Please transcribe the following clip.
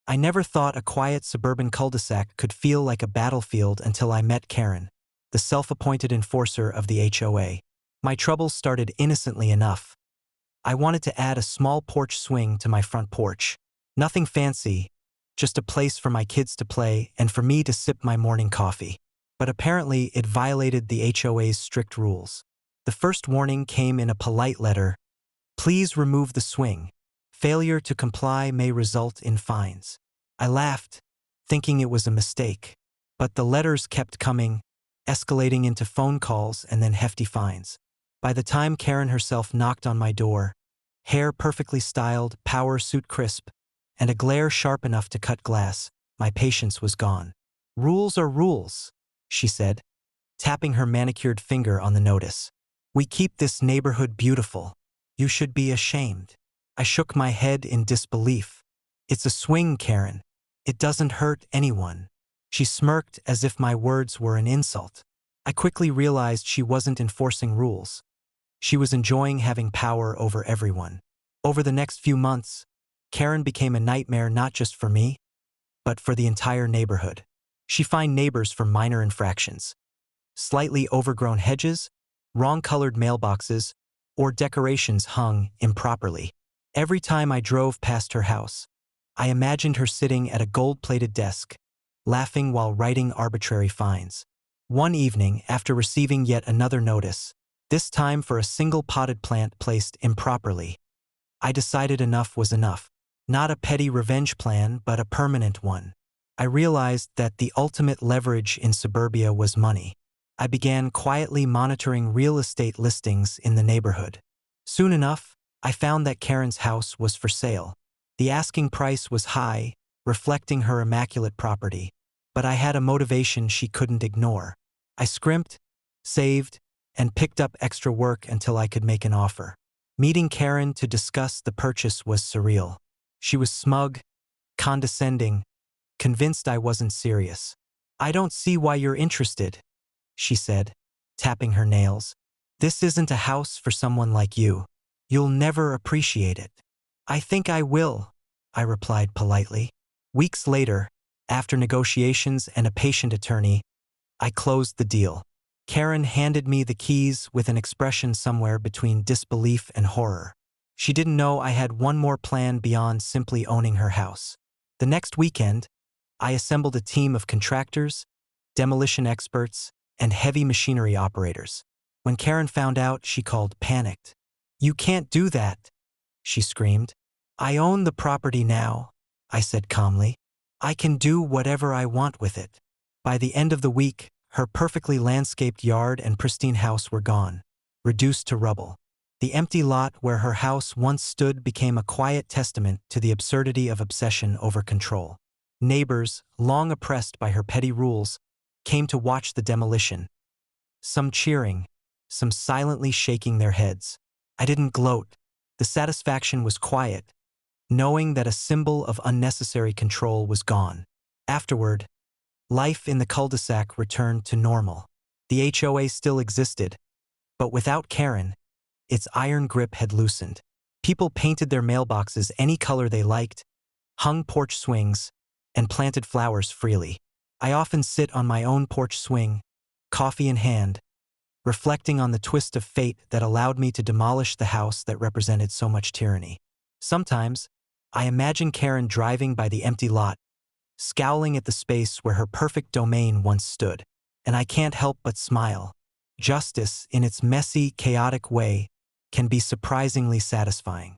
I never thought a quiet suburban cul-de-sac could feel like a battlefield until I met Karen, the self-appointed enforcer of the HOA. My troubles started innocently enough. I wanted to add a small porch swing to my front porch. Nothing fancy, just a place for my kids to play and for me to sip my morning coffee. But apparently it violated the HOA's strict rules. The first warning came in a polite letter: "Please remove the swing. Failure to comply may result in fines." I laughed, thinking it was a mistake. But the letters kept coming, escalating into phone calls and then hefty fines. By the time Karen herself knocked on my door, hair perfectly styled, power suit crisp, and a glare sharp enough to cut glass, my patience was gone. "Rules are rules," she said, tapping her manicured finger on the notice. "We keep this neighborhood beautiful. You should be ashamed." I shook my head in disbelief. "It's a swing, Karen. It doesn't hurt anyone." She smirked as if my words were an insult. I quickly realized she wasn't enforcing rules. She was enjoying having power over everyone. Over the next few months, Karen became a nightmare not just for me, but for the entire neighborhood. She fined neighbors for minor infractions: slightly overgrown hedges, wrong-colored mailboxes, or decorations hung improperly. Every time I drove past her house, I imagined her sitting at a gold-plated desk, laughing while writing arbitrary fines. One evening, after receiving yet another notice, this time for a single potted plant placed improperly, I decided enough was enough. Not a petty revenge plan, but a permanent one. I realized that the ultimate leverage in suburbia was money. I began quietly monitoring real estate listings in the neighborhood. Soon enough, I found that Karen's house was for sale. The asking price was high, reflecting her immaculate property. But I had a motivation she couldn't ignore. I scrimped, saved, and picked up extra work until I could make an offer. Meeting Karen to discuss the purchase was surreal. She was smug, condescending, convinced I wasn't serious. "I don't see why you're interested," she said, tapping her nails. "This isn't a house for someone like you. You'll never appreciate it." "I think I will," I replied politely. Weeks later, after negotiations and a patient attorney, I closed the deal. Karen handed me the keys with an expression somewhere between disbelief and horror. She didn't know I had one more plan beyond simply owning her house. The next weekend, I assembled a team of contractors, demolition experts, and heavy machinery operators. When Karen found out, she called panicked. "You can't do that," she screamed. "I own the property now," I said calmly. "I can do whatever I want with it." By the end of the week, her perfectly landscaped yard and pristine house were gone, reduced to rubble. The empty lot where her house once stood became a quiet testament to the absurdity of obsession over control. Neighbors, long oppressed by her petty rules, came to watch the demolition. Some cheering, some silently shaking their heads. I didn't gloat. The satisfaction was quiet, knowing that a symbol of unnecessary control was gone. Afterward, life in the cul-de-sac returned to normal. The HOA still existed, but without Karen, its iron grip had loosened. People painted their mailboxes any color they liked, hung porch swings, and planted flowers freely. I often sit on my own porch swing, coffee in hand, reflecting on the twist of fate that allowed me to demolish the house that represented so much tyranny. Sometimes, I imagine Karen driving by the empty lot, scowling at the space where her perfect domain once stood, and I can't help but smile. Justice, in its messy, chaotic way, can be surprisingly satisfying.